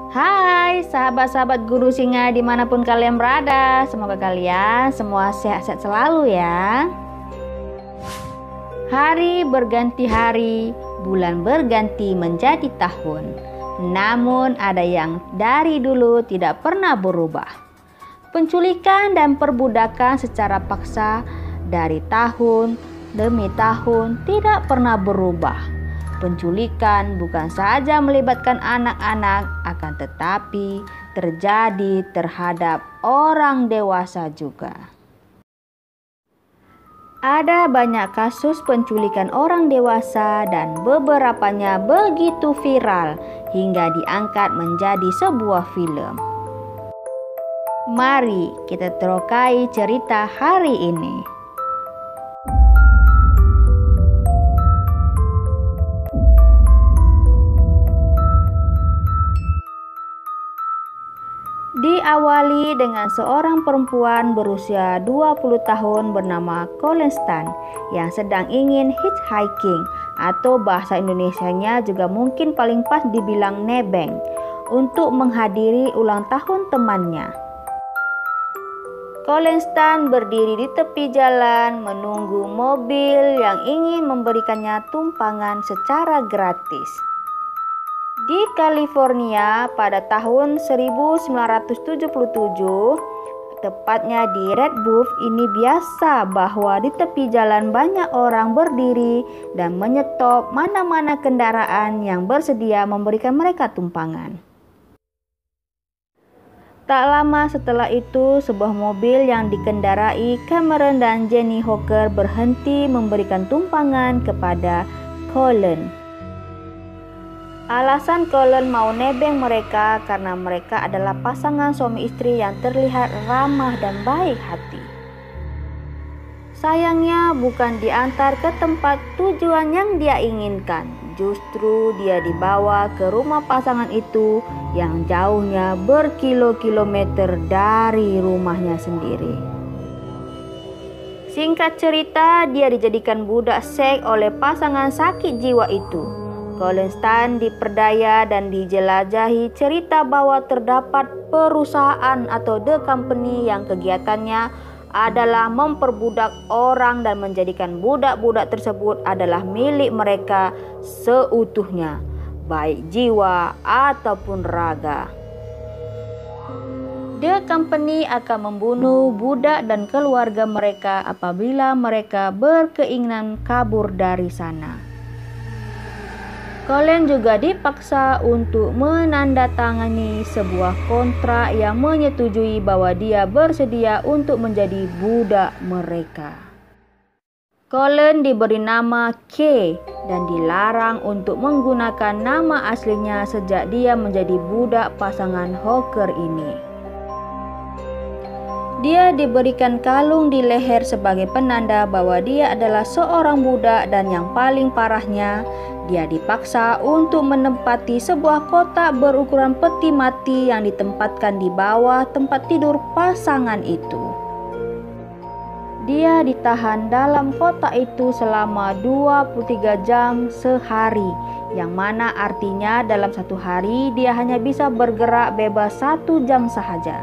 Hai sahabat-sahabat Guru Singa dimanapun kalian berada. Semoga kalian semua sehat-sehat selalu ya. Hari berganti hari, bulan berganti menjadi tahun. Namun ada yang dari dulu tidak pernah berubah. Penculikan dan perbudakan secara paksa dari tahun demi tahun tidak pernah berubah. Penculikan bukan saja melibatkan anak-anak, akan tetapi terjadi terhadap orang dewasa juga. Ada banyak kasus penculikan orang dewasa dan beberapanya begitu viral hingga diangkat menjadi sebuah film. Mari kita terokai cerita hari ini. Diawali dengan seorang perempuan berusia 20 tahun bernama Colleen yang sedang ingin hitchhiking atau bahasa Indonesianya juga mungkin paling pas dibilang nebeng untuk menghadiri ulang tahun temannya. Colleen berdiri di tepi jalan menunggu mobil yang ingin memberikannya tumpangan secara gratis. Di California pada tahun 1977, tepatnya di Red Bluff, ini biasa bahwa di tepi jalan banyak orang berdiri dan menyetop mana-mana kendaraan yang bersedia memberikan mereka tumpangan. Tak lama setelah itu, sebuah mobil yang dikendarai Cameron dan Jenny Hooker berhenti memberikan tumpangan kepada Colleen. Alasan Colleen mau nebeng mereka karena mereka adalah pasangan suami istri yang terlihat ramah dan baik hati. Sayangnya bukan diantar ke tempat tujuan yang dia inginkan. Justru dia dibawa ke rumah pasangan itu yang jauhnya berkilo-kilometer dari rumahnya sendiri. Singkat cerita, dia dijadikan budak seks oleh pasangan sakit jiwa itu. Colleen diperdaya dan dijelajahi cerita bahwa terdapat perusahaan atau the company yang kegiatannya adalah memperbudak orang dan menjadikan budak-budak tersebut adalah milik mereka seutuhnya, baik jiwa ataupun raga. The company akan membunuh budak dan keluarga mereka apabila mereka berkeinginan kabur dari sana. Colleen juga dipaksa untuk menandatangani sebuah kontrak yang menyetujui bahwa dia bersedia untuk menjadi budak mereka. Colleen diberi nama Kay dan dilarang untuk menggunakan nama aslinya sejak dia menjadi budak pasangan Hooker ini. Dia diberikan kalung di leher sebagai penanda bahwa dia adalah seorang budak dan yang paling parahnya, dia dipaksa untuk menempati sebuah kotak berukuran peti mati yang ditempatkan di bawah tempat tidur pasangan itu. Dia ditahan dalam kotak itu selama 23 jam sehari, yang mana artinya dalam satu hari dia hanya bisa bergerak bebas 1 jam sahaja.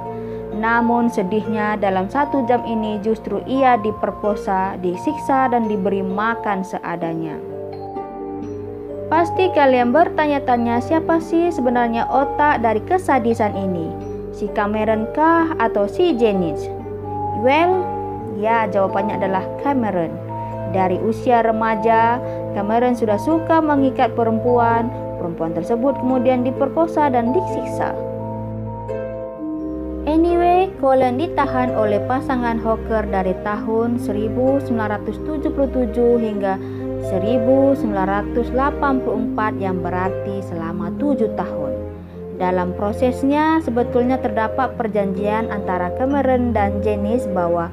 Namun sedihnya dalam 1 jam ini justru ia diperkosa, disiksa dan diberi makan seadanya. Pasti kalian bertanya-tanya siapa sih sebenarnya otak dari kesadisan ini? Si Cameron kah atau si Jenny? Well, ya jawabannya adalah Cameron. Dari usia remaja, Cameron sudah suka mengikat perempuan. Perempuan tersebut kemudian diperkosa dan disiksa. Anyway, Colleen ditahan oleh pasangan Hooker dari tahun 1977 hingga 1984 yang berarti selama 7 tahun. Dalam prosesnya sebetulnya terdapat perjanjian antara Cameron dan Jenny bahwa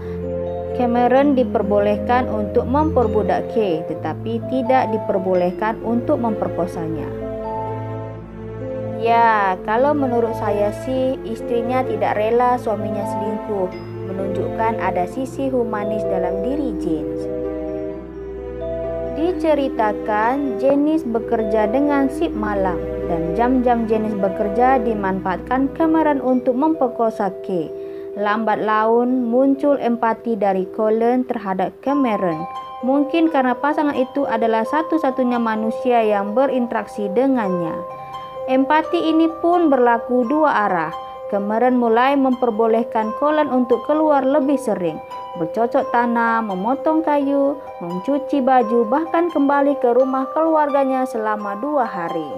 Cameron diperbolehkan untuk memperbudak Kay, tetapi tidak diperbolehkan untuk memperkosanya. Ya, kalau menurut saya sih istrinya tidak rela suaminya selingkuh, menunjukkan ada sisi humanis dalam diri James. Diceritakan Jenny bekerja dengan shift malam. dan jam-jam Janice bekerja dimanfaatkan Cameron untuk memperkosa Kay. Lambat laun muncul empati dari Colin terhadap Cameron. Mungkin karena pasangan itu adalah satu-satunya manusia yang berinteraksi dengannya. Empati ini pun berlaku dua arah. Cameron mulai memperbolehkan Colin untuk keluar lebih sering, bercocok tanam, memotong kayu, mencuci baju, bahkan kembali ke rumah keluarganya selama 2 hari.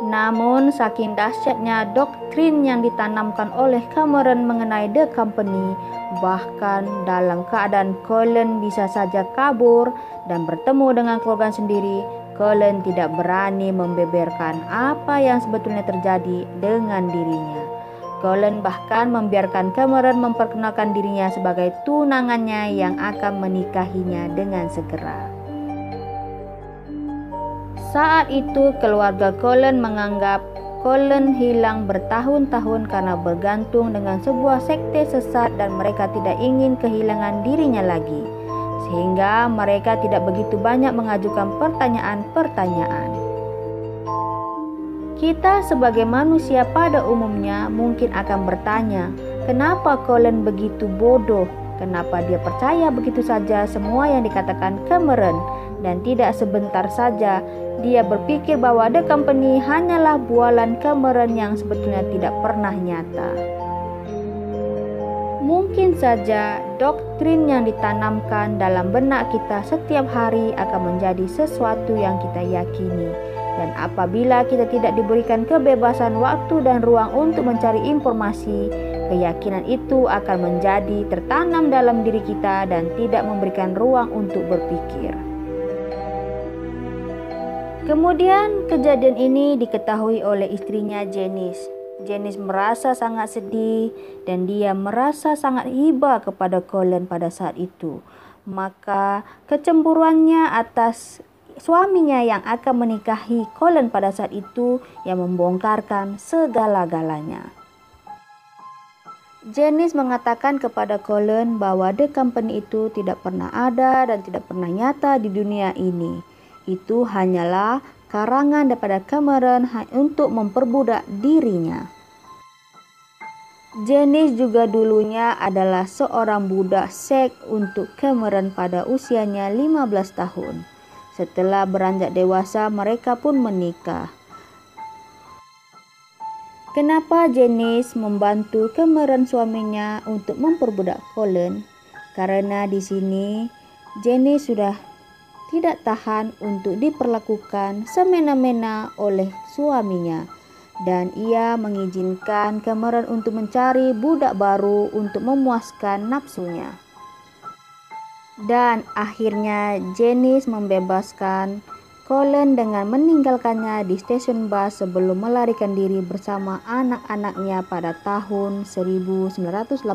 Namun saking dahsyatnya doktrin yang ditanamkan oleh Cameron mengenai The Company, bahkan dalam keadaan Colin bisa saja kabur dan bertemu dengan keluarga sendiri, Colin tidak berani membeberkan apa yang sebetulnya terjadi dengan dirinya. Colin bahkan membiarkan Cameron memperkenalkan dirinya sebagai tunangannya yang akan menikahinya dengan segera. Saat itu keluarga Colin menganggap Colin hilang bertahun-tahun karena bergantung dengan sebuah sekte sesat dan mereka tidak ingin kehilangan dirinya lagi, sehingga mereka tidak begitu banyak mengajukan pertanyaan-pertanyaan. Kita sebagai manusia pada umumnya mungkin akan bertanya, kenapa Colin begitu bodoh? Kenapa dia percaya begitu saja semua yang dikatakan Cameron? Dan tidak sebentar saja dia berpikir bahwa The Company hanyalah bualan Cameron yang sebetulnya tidak pernah nyata. Mungkin saja doktrin yang ditanamkan dalam benak kita setiap hari akan menjadi sesuatu yang kita yakini. Dan apabila kita tidak diberikan kebebasan waktu dan ruang untuk mencari informasi, keyakinan itu akan menjadi tertanam dalam diri kita dan tidak memberikan ruang untuk berpikir. Kemudian kejadian ini diketahui oleh istrinya Janice. Janice merasa sangat sedih dan dia merasa sangat iba kepada Colin pada saat itu. Maka kecemburuannya atas suaminya yang akan menikahi Colin pada saat itu yang membongkarkan segala-galanya. Janice mengatakan kepada Colin bahwa The Company itu tidak pernah ada dan tidak pernah nyata di dunia ini. Itu hanyalah karangan daripada Cameron untuk memperbudak dirinya. Janice juga dulunya adalah seorang budak seks untuk Cameron pada usianya 15 tahun. Setelah beranjak dewasa, mereka pun menikah. Kenapa Janice membantu Cameron suaminya untuk memperbudak Colin? Karena di sini Janice sudah tidak tahan untuk diperlakukan semena-mena oleh suaminya dan ia mengizinkan Cameron untuk mencari budak baru untuk memuaskan nafsunya. Dan akhirnya Janice membebaskan Colin dengan meninggalkannya di stasiun bus sebelum melarikan diri bersama anak-anaknya pada tahun 1984.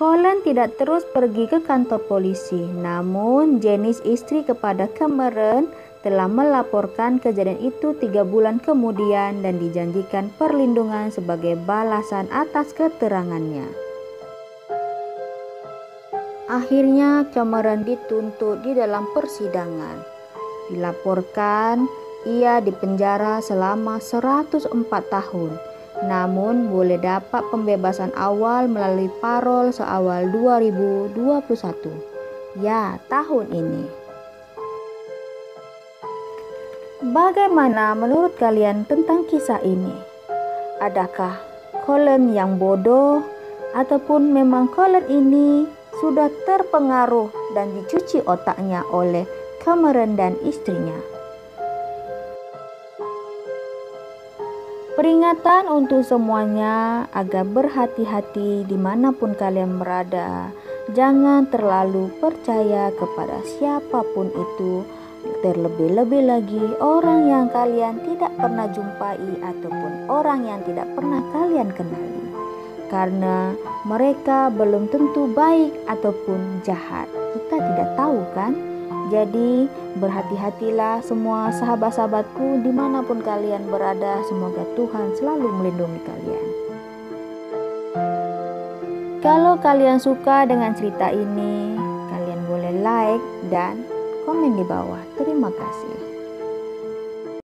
Colin tidak terus pergi ke kantor polisi, namun Janice, istri kepada Cameron, telah melaporkan kejadian itu 3 bulan kemudian dan dijanjikan perlindungan sebagai balasan atas keterangannya. Akhirnya Cameron dituntut di dalam persidangan. Dilaporkan ia dipenjara selama 104 tahun. Namun boleh dapat pembebasan awal melalui parol seawal 2021. Ya, tahun ini. Bagaimana menurut kalian tentang kisah ini? Adakah Colin yang bodoh ataupun memang Colin ini sudah terpengaruh dan dicuci otaknya oleh Cameron dan istrinya? Peringatan untuk semuanya agar berhati-hati dimanapun kalian berada. Jangan terlalu percaya kepada siapapun itu, terlebih-lebih lagi orang yang kalian tidak pernah jumpai ataupun orang yang tidak pernah kalian kenali. Karena mereka belum tentu baik ataupun jahat. Kita tidak tahu kan? Jadi berhati-hatilah semua sahabat-sahabatku dimanapun kalian berada. Semoga Tuhan selalu melindungi kalian. Kalau kalian suka dengan cerita ini, kalian boleh like dan komen di bawah. Terima kasih.